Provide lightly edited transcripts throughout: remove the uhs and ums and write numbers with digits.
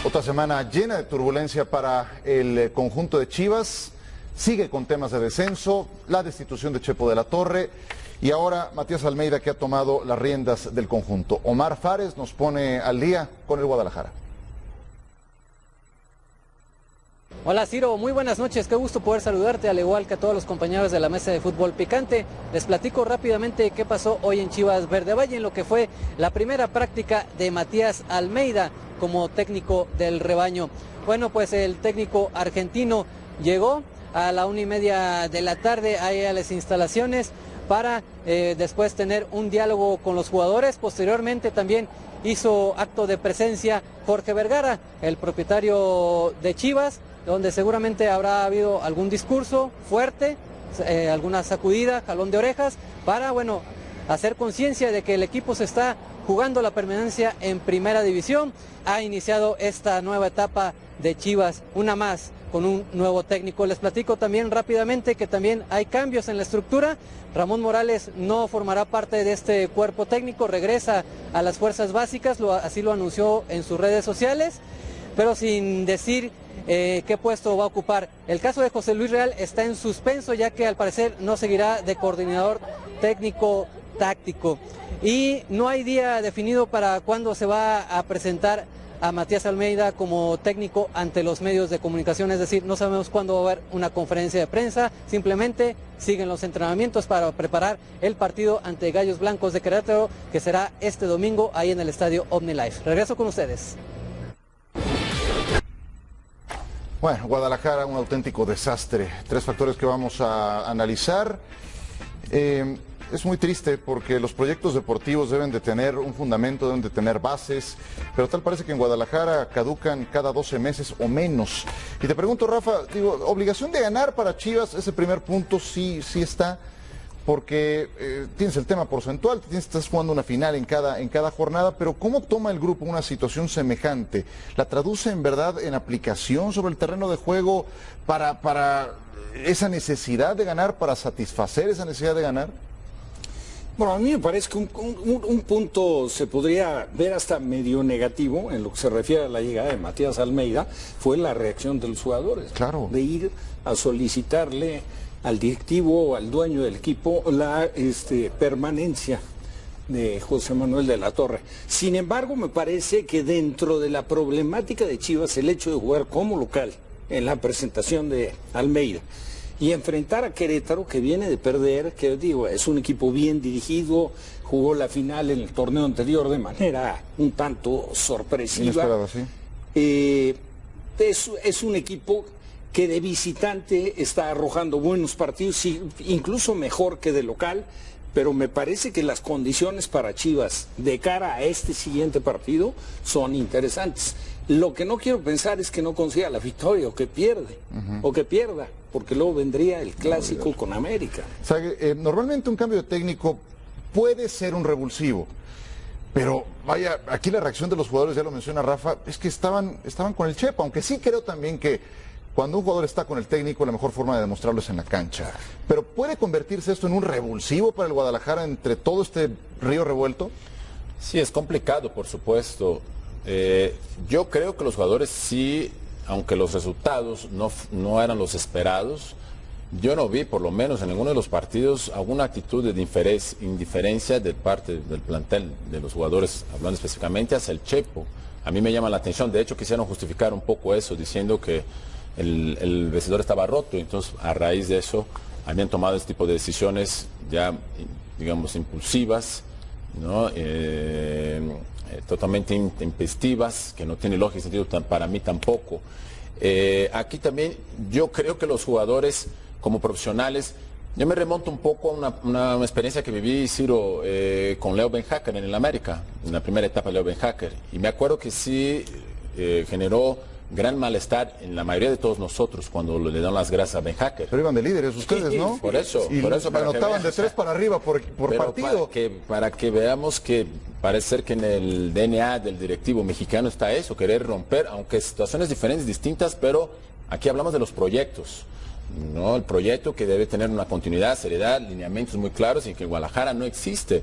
Otra semana llena de turbulencia para el conjunto de Chivas. Sigue con temas de descenso, la destitución de Chepo de la Torre y ahora Matías Almeida, que ha tomado las riendas del conjunto. Omar Fares nos pone al día con el Guadalajara. Hola Ciro, muy buenas noches, qué gusto poder saludarte, al igual que a todos los compañeros de la mesa de fútbol picante. Les platico rápidamente qué pasó hoy en Chivas Verde Valle, en lo que fue la primera práctica de Matías Almeida como técnico del rebaño. Bueno, pues el técnico argentino llegó a la 1:30 de la tarde ahí a las instalaciones para después tener un diálogo con los jugadores. Posteriormente también hizo acto de presencia Jorge Vergara, el propietario de Chivas, donde seguramente habrá habido algún discurso fuerte, alguna sacudida, jalón de orejas, para, bueno, hacer conciencia de que el equipo se está jugando la permanencia en primera división. Ha iniciado esta nueva etapa de Chivas, una más, con un nuevo técnico. Les platico también rápidamente que también hay cambios en la estructura. Ramón Morales no formará parte de este cuerpo técnico, regresa a las fuerzas básicas, así lo anunció en sus redes sociales, pero sin decir qué puesto va a ocupar. El caso de José Luis Real está en suspenso, ya que al parecer no seguirá de coordinador técnico táctico. Y no hay día definido para cuándo se va a presentar a Matías Almeida como técnico ante los medios de comunicación, es decir, no sabemos cuándo va a haber una conferencia de prensa, simplemente siguen los entrenamientos para preparar el partido ante Gallos Blancos de Querétaro, que será este domingo ahí en el estadio OmniLife. Regreso con ustedes. Bueno, Guadalajara, un auténtico desastre. Tres factores que vamos a analizar. Es muy triste porque los proyectos deportivos deben de tener un fundamento, deben de tener bases, pero tal parece que en Guadalajara caducan cada 12 meses o menos. Y te pregunto, Rafa, digo, obligación de ganar para Chivas, ese primer punto sí está, porque tienes el tema porcentual, estás jugando una final en cada jornada, pero ¿cómo toma el grupo una situación semejante? ¿La traduce en verdad en aplicación sobre el terreno de juego para esa necesidad de ganar, para satisfacer esa necesidad de ganar? Bueno, a mí me parece que un punto se podría ver hasta medio negativo en lo que se refiere a la llegada de Matías Almeida, fue la reacción de los jugadores. Claro. De ir a solicitarle al directivo o al dueño del equipo la permanencia de José Manuel de la Torre. Sin embargo, me parece que dentro de la problemática de Chivas, el hecho de jugar como local en la presentación de Almeida y enfrentar a Querétaro, que viene de perder, que digo, es un equipo bien dirigido, jugó la final en el torneo anterior de manera un tanto sorpresiva. Inesperada, sí. Es un equipo que de visitante está arrojando buenos partidos, incluso mejor que de local, pero me parece que las condiciones para Chivas de cara a este siguiente partido son interesantes. Lo que no quiero pensar es que no consiga la victoria o que pierda, porque luego vendría el clásico con América. O sea, normalmente un cambio de técnico puede ser un revulsivo, pero vaya, aquí la reacción de los jugadores, ya lo menciona Rafa, es que estaban con el Chepo, aunque sí creo también que cuando un jugador está con el técnico, la mejor forma de demostrarlo es en la cancha. Pero ¿puede convertirse esto en un revulsivo para el Guadalajara entre todo este río revuelto? Sí, es complicado, por supuesto. Yo creo que los jugadores sí, aunque los resultados no eran los esperados, yo no vi, por lo menos en ninguno de los partidos, alguna actitud de indiferencia de parte del plantel, de los jugadores, hablando específicamente hacia el Chepo. A mí me llama la atención, de hecho quisieron justificar un poco eso, diciendo que el vestidor estaba roto, entonces a raíz de eso habían tomado este tipo de decisiones ya, digamos, impulsivas, ¿no? Totalmente intempestivas, que no tiene lógica y sentido para mí tampoco. Aquí también yo creo que los jugadores como profesionales, yo me remonto un poco a una experiencia que viví, Ciro, con Leo Ben-Hacker en el América, en la primera etapa de Leo Ben-Hacker, y me acuerdo que sí generó gran malestar en la mayoría de todos nosotros cuando le dan las gracias a Ben-Hacker. Pero iban de líderes ustedes, ¿no? Por eso anotaban de 3 para arriba por partido. Para que veamos que parece ser que en el DNA del directivo mexicano está eso, querer romper, aunque situaciones diferentes, distintas, pero aquí hablamos de los proyectos, ¿no? El proyecto que debe tener una continuidad, seriedad, lineamientos muy claros y que en Guadalajara no existe.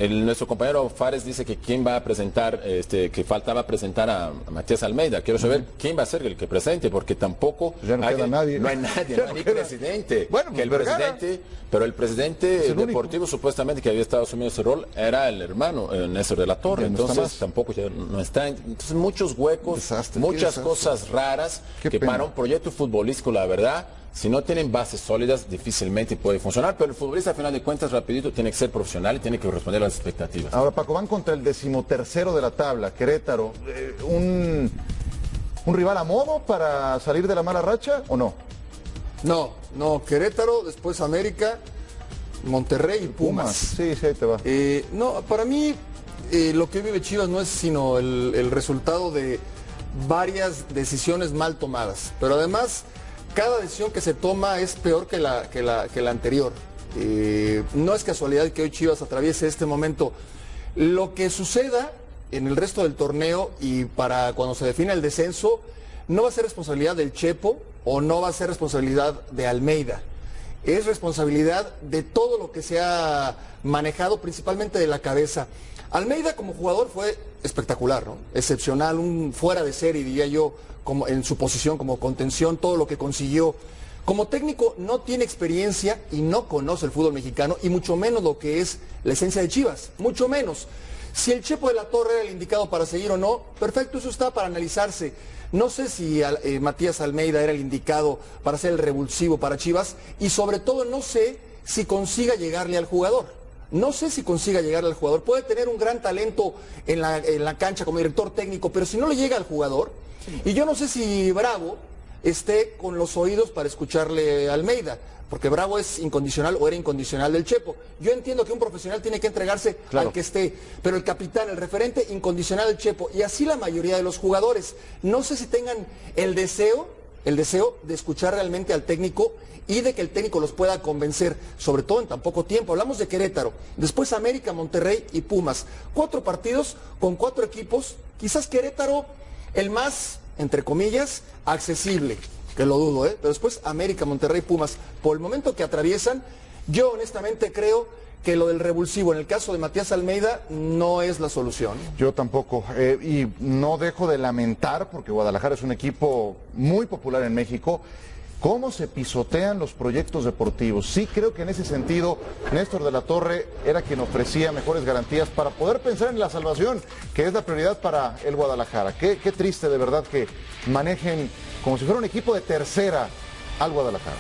Nuestro compañero Fares dice que quién va a presentar, que faltaba presentar a Matías Almeida. Quiero saber quién va a ser el que presente, porque tampoco ya no queda nadie. No hay nadie, no hay ni presidente. Bueno, que el presidente, pero el presidente deportivo supuestamente que había estado asumiendo ese rol era el hermano Néstor de la Torre. Entonces tampoco ya no está. Entonces muchos huecos, muchas cosas raras que para un proyecto futbolístico, la verdad, si no tienen bases sólidas, difícilmente puede funcionar, pero el futbolista, a final de cuentas, rapidito, tiene que ser profesional y tiene que responder a las expectativas. Ahora, Paco, van contra el 13º de la tabla, Querétaro. ¿Un rival a modo para salir de la mala racha o no? No, Querétaro, después América, Monterrey y Pumas. Sí, ahí te va. No, para mí, lo que vive Chivas no es sino el resultado de varias decisiones mal tomadas, pero además cada decisión que se toma es peor que la anterior. No es casualidad que hoy Chivas atraviese este momento. Lo que suceda en el resto del torneo y para cuando se define el descenso, no va a ser responsabilidad del Chepo o no va a ser responsabilidad de Almeida. Es responsabilidad de todo lo que se ha manejado, principalmente de la cabeza. Almeida como jugador fue espectacular, ¿no? Excepcional, un fuera de serie, diría yo, como en su posición como contención, todo lo que consiguió. Como técnico no tiene experiencia y no conoce el fútbol mexicano y mucho menos lo que es la esencia de Chivas, mucho menos. Si el Chepo de la Torre era el indicado para seguir o no, perfecto, eso está para analizarse. No sé si Matías Almeida era el indicado para ser el revulsivo para Chivas y sobre todo no sé si consiga llegarle al jugador. No sé si consiga llegarle al jugador. Puede tener un gran talento en la cancha como director técnico, pero si no le llega al jugador, y yo no sé si Bravo esté con los oídos para escucharle a Almeida, porque Bravo es incondicional o era incondicional del Chepo. Yo entiendo que un profesional tiene que entregarse al que esté, pero el capitán, el referente, incondicional del Chepo, y así la mayoría de los jugadores. No sé si tengan el deseo de escuchar realmente al técnico y de que el técnico los pueda convencer, sobre todo en tan poco tiempo. Hablamos de Querétaro, después América, Monterrey y Pumas. 4 partidos con 4 equipos, quizás Querétaro el más, entre comillas, accesible, que lo dudo, pero después América, Monterrey, Pumas. Por el momento que atraviesan, yo honestamente creo que lo del revulsivo en el caso de Matías Almeida no es la solución. Yo tampoco, y no dejo de lamentar, porque Guadalajara es un equipo muy popular en México, cómo se pisotean los proyectos deportivos. Sí creo que en ese sentido Néstor de la Torre era quien ofrecía mejores garantías para poder pensar en la salvación, que es la prioridad para el Guadalajara. Qué triste de verdad que manejen como si fuera un equipo de tercera al Guadalajara.